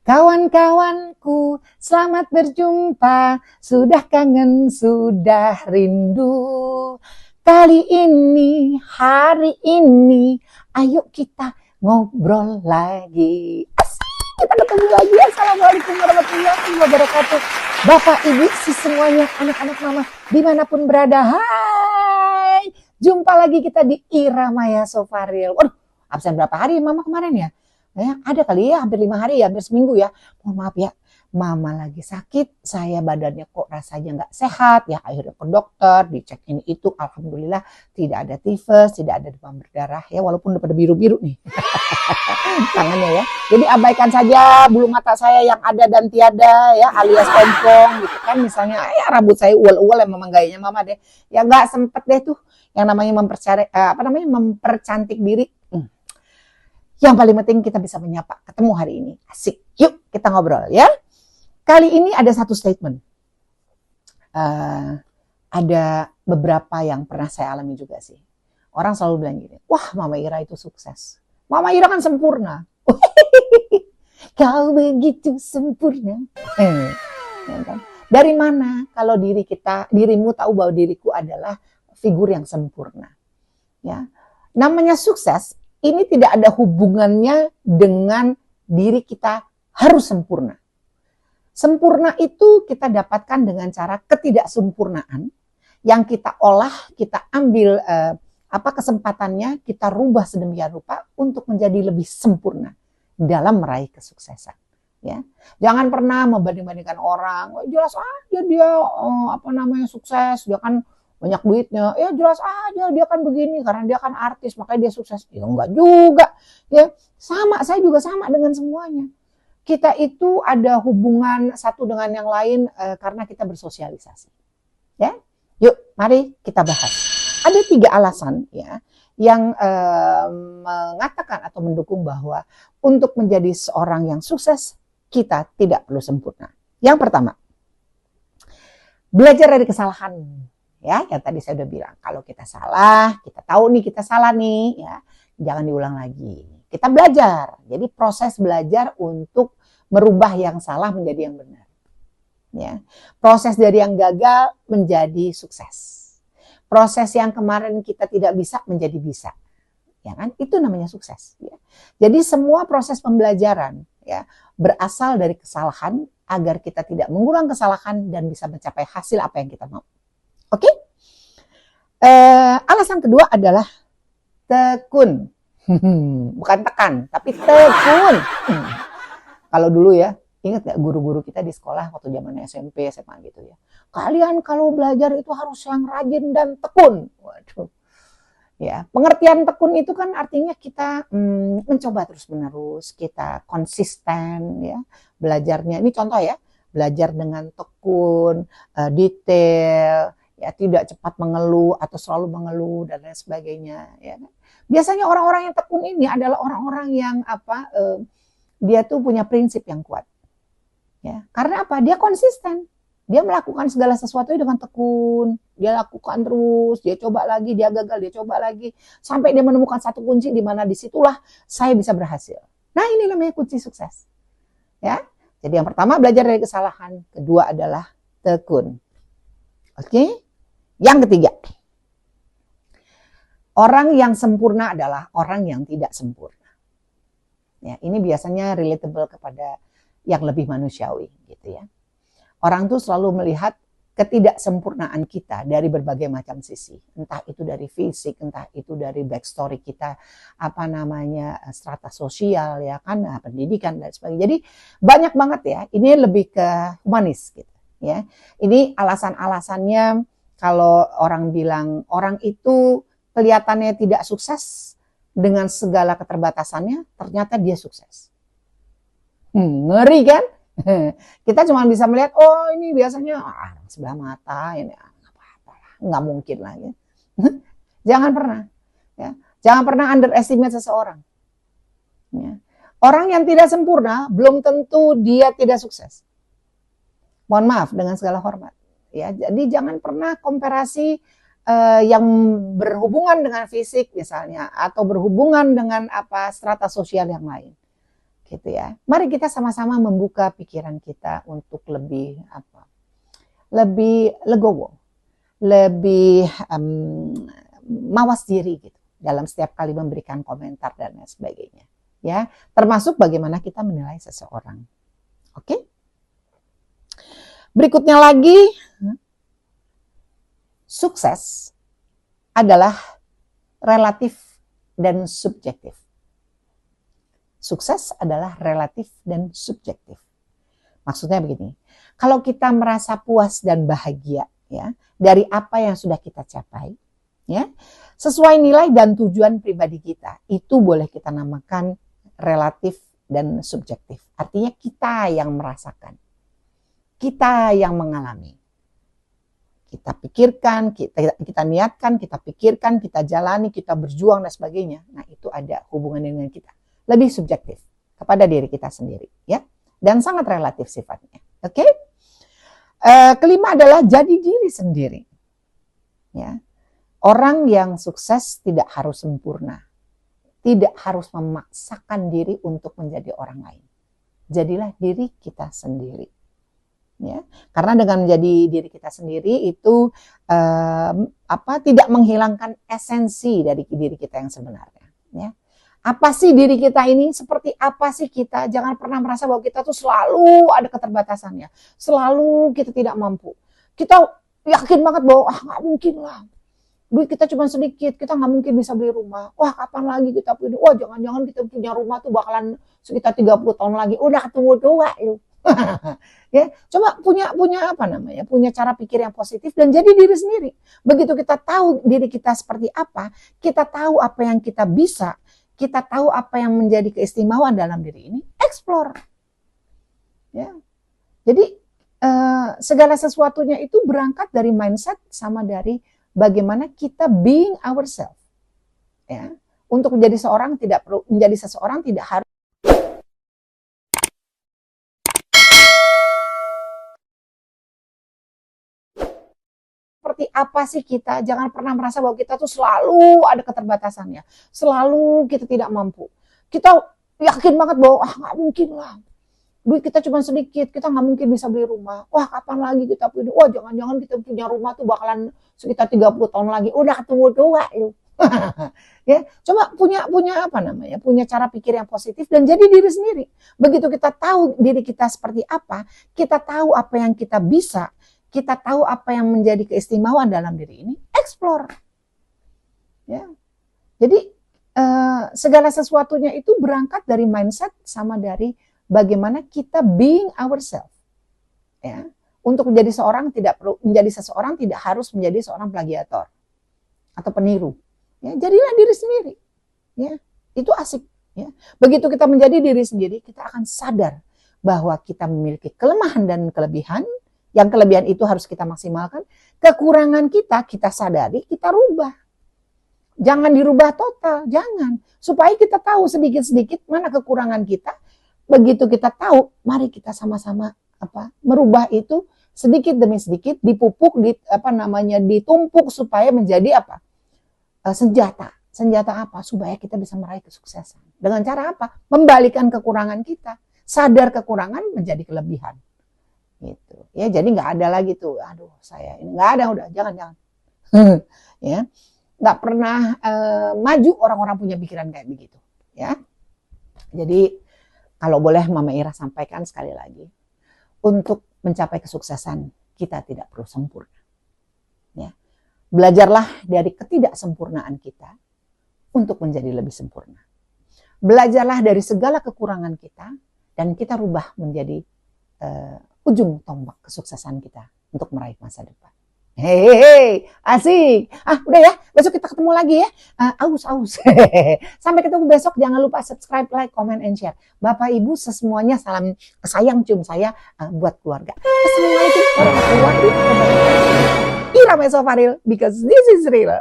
Kawan-kawanku, selamat berjumpa. Sudah kangen, sudah rindu. Kali ini, hari ini, ayo kita ngobrol lagi. Asik, kita ketemu lagi. Assalamualaikum warahmatullahi wabarakatuh. Bapak, Ibu, semuanya, anak-anak mama, dimanapun berada. Hai, jumpa lagi kita di Iramaya Sofaril. Waduh, absen berapa hari mama kemarin ya? Ada kali ya, hampir 5 hari ya, hampir seminggu ya. Mohon maaf ya, mama lagi sakit, saya badannya kok rasanya nggak sehat ya. Akhirnya ke dokter, dicek ini itu, alhamdulillah tidak ada tifus, tidak ada demam berdarah ya, walaupun udah pada biru-biru nih tangannya ya. Jadi abaikan saja bulu mata saya yang ada dan tiada ya, alias kompong gitu kan. Misalnya ya rambut saya ual-ual, memang gayanya mama deh. Ya nggak sempet deh tuh yang namanya mempercantik diri. Yang paling penting kita bisa menyapa, ketemu hari ini. Asik, yuk kita ngobrol ya. Kali ini ada satu statement. Ada beberapa yang pernah saya alami juga sih. Orang selalu bilang gini, wah Mama Ira itu sukses. Mama Ira kan sempurna. Kau begitu sempurna. Dari mana kalau dirimu tahu bahwa diriku adalah figur yang sempurna. Ya, namanya sukses. Ini tidak ada hubungannya dengan diri kita harus sempurna. Sempurna itu kita dapatkan dengan cara ketidaksempurnaan yang kita olah, kita ambil kesempatannya, kita rubah sedemikian rupa untuk menjadi lebih sempurna dalam meraih kesuksesan. Ya, jangan pernah membanding-bandingkan orang. Jelas aja dia sukses, dia kan banyak duitnya, ya jelas aja dia kan begini karena dia kan artis makanya dia sukses. Ya enggak juga, ya sama, saya juga sama dengan semuanya. Kita itu ada hubungan satu dengan yang lain karena kita bersosialisasi. Ya, yuk mari kita bahas. Ada 3 alasan ya yang mengatakan atau mendukung bahwa untuk menjadi seorang yang sukses kita tidak perlu sempurna. Yang pertama, belajar dari kesalahan. Ya, yang tadi saya udah bilang, kalau kita salah, kita tahu nih kita salah nih, ya, jangan diulang lagi. Kita belajar. Jadi proses belajar untuk merubah yang salah menjadi yang benar. Ya, proses dari yang gagal menjadi sukses. Proses yang kemarin kita tidak bisa menjadi bisa. Ya kan? Itu namanya sukses. Ya. Jadi semua proses pembelajaran ya berasal dari kesalahan agar kita tidak mengulang kesalahan dan bisa mencapai hasil apa yang kita mau. Oke, alasan kedua adalah tekun, bukan tekan, tapi tekun. Kalau dulu ya, ingat gak guru-guru kita di sekolah waktu zaman SMP, SMA gitu ya. Kalian kalau belajar itu harus yang rajin dan tekun. Waduh, ya pengertian tekun itu kan artinya kita mencoba terus-menerus, kita konsisten ya belajarnya. Ini contoh ya, belajar dengan tekun, detail. Ya, tidak cepat mengeluh atau selalu mengeluh dan lain sebagainya. Ya. Biasanya orang-orang yang tekun ini adalah orang-orang yang dia tuh punya prinsip yang kuat. Ya, karena apa? Dia konsisten. Dia melakukan segala sesuatu dengan tekun. Dia lakukan terus. Dia coba lagi, dia gagal, dia coba lagi. Sampai dia menemukan satu kunci di mana disitulah saya bisa berhasil. Nah, ini namanya kunci sukses. Ya, jadi yang pertama belajar dari kesalahan. Kedua adalah tekun. Oke? Yang ketiga, orang yang sempurna adalah orang yang tidak sempurna. Ya, ini biasanya relatable kepada yang lebih manusiawi, gitu ya. Orang tuh selalu melihat ketidaksempurnaan kita dari berbagai macam sisi, entah itu dari fisik, entah itu dari backstory kita, strata sosial, ya kan, pendidikan dan sebagainya. Jadi banyak banget ya. Ini lebih ke humanis, gitu ya. Ini alasan-alasannya. Kalau orang bilang orang itu kelihatannya tidak sukses dengan segala keterbatasannya, ternyata dia sukses. Ngeri kan? Kita cuma bisa melihat, oh ini biasanya sebelah mata, ini apa-apa lah, nggak mungkin lah. Ya. Jangan pernah, ya. Jangan pernah underestimate seseorang. Ya. Orang yang tidak sempurna belum tentu dia tidak sukses. Mohon maaf dengan segala hormat. Ya, jadi jangan pernah komparasi yang berhubungan dengan fisik misalnya atau berhubungan dengan strata sosial yang lain. gitu ya. Mari kita sama-sama membuka pikiran kita untuk lebih lebih legowo, lebih mawas diri gitu dalam setiap kali memberikan komentar dan lain sebagainya. Ya, termasuk bagaimana kita menilai seseorang. Oke? Berikutnya lagi, sukses adalah relatif dan subjektif. Sukses adalah relatif dan subjektif. Maksudnya begini, kalau kita merasa puas dan bahagia ya dari apa yang sudah kita capai, ya sesuai nilai dan tujuan pribadi kita, itu boleh kita namakan relatif dan subjektif. Artinya kita yang merasakan, kita yang mengalami. Kita pikirkan, kita niatkan, kita pikirkan, kita jalani, kita berjuang dan sebagainya. Nah, itu ada hubungan dengan kita. Lebih subjektif kepada diri kita sendiri, ya. Dan sangat relatif sifatnya. Oke? Kelima adalah jadi diri sendiri. Ya. Orang yang sukses tidak harus sempurna. Tidak harus memaksakan diri untuk menjadi orang lain. Jadilah diri kita sendiri. Ya, karena dengan menjadi diri kita sendiri itu tidak menghilangkan esensi dari diri kita yang sebenarnya. Ya. Apa sih diri kita ini? Seperti apa sih kita? Jangan pernah merasa bahwa kita tuh selalu ada keterbatasannya, selalu kita tidak mampu. Kita yakin banget bahwa nggak mungkin lah. Duit kita cuma sedikit, kita nggak mungkin bisa beli rumah. Wah, kapan lagi kita punya? Wah, jangan-jangan kita punya rumah tuh bakalan sekitar 30 tahun lagi. Udah ketemu tua lu. Ya, coba punya cara pikir yang positif dan jadi diri sendiri. Begitu kita tahu diri kita seperti apa, kita tahu apa yang kita bisa, kita tahu apa yang menjadi keistimewaan dalam diri ini, explore. Ya. Jadi segala sesuatunya itu berangkat dari mindset sama dari bagaimana kita being ourselves. Ya. Untuk menjadi seseorang tidak harus seperti apa sih kita. Jangan pernah merasa bahwa kita tuh selalu ada keterbatasannya, selalu kita tidak mampu. Kita yakin banget bahwa nggak mungkin lah, duit kita cuma sedikit, kita nggak mungkin bisa beli rumah. Wah, kapan lagi kita punya? Wah, jangan-jangan kita punya rumah tuh bakalan sekitar 30 tahun lagi. Udah ketemu tua lu. Ya, coba punya cara pikir yang positif dan jadi diri sendiri. Begitu kita tahu diri kita seperti apa, kita tahu apa yang kita bisa, kita tahu apa yang menjadi keistimewaan dalam diri ini, explore. Ya. Jadi segala sesuatunya itu berangkat dari mindset sama dari bagaimana kita being ourselves. Ya. Untuk menjadi seseorang tidak harus menjadi seorang plagiator atau peniru. Ya, jadilah diri sendiri. Ya, itu asik. Ya. Begitu kita menjadi diri sendiri, kita akan sadar bahwa kita memiliki kelemahan dan kelebihan. Yang kelebihan itu harus kita maksimalkan. Kekurangan kita sadari, kita rubah. Jangan dirubah total, jangan. Supaya kita tahu sedikit-sedikit mana kekurangan kita. Begitu kita tahu, mari kita sama-sama merubah itu sedikit demi sedikit, dipupuk, ditumpuk supaya menjadi senjata. Senjata apa? Supaya kita bisa meraih kesuksesan. Dengan cara apa? Membalikan kekurangan kita. Sadar kekurangan menjadi kelebihan. Gitu. Ya, jadi nggak ada lagi tuh, aduh saya ini nggak ada, udah jangan. Ya, nggak pernah maju orang-orang punya pikiran kayak begitu. Ya, jadi kalau boleh Mama Ira sampaikan sekali lagi, untuk mencapai kesuksesan kita tidak perlu sempurna. Ya, belajarlah dari ketidaksempurnaan kita untuk menjadi lebih sempurna. Belajarlah dari segala kekurangan kita dan kita rubah menjadi ujung tombak kesuksesan kita untuk meraih masa depan. Hehehe, asik. Udah ya, besok kita ketemu lagi ya. Aus. Sampai ketemu besok, jangan lupa subscribe, like, comment, and share. Bapak Ibu semuanya salam sayang cium saya buat keluarga. Assalamualaikum warahmatullahi wabarakatuh. Ira Mesofaril, because this is real.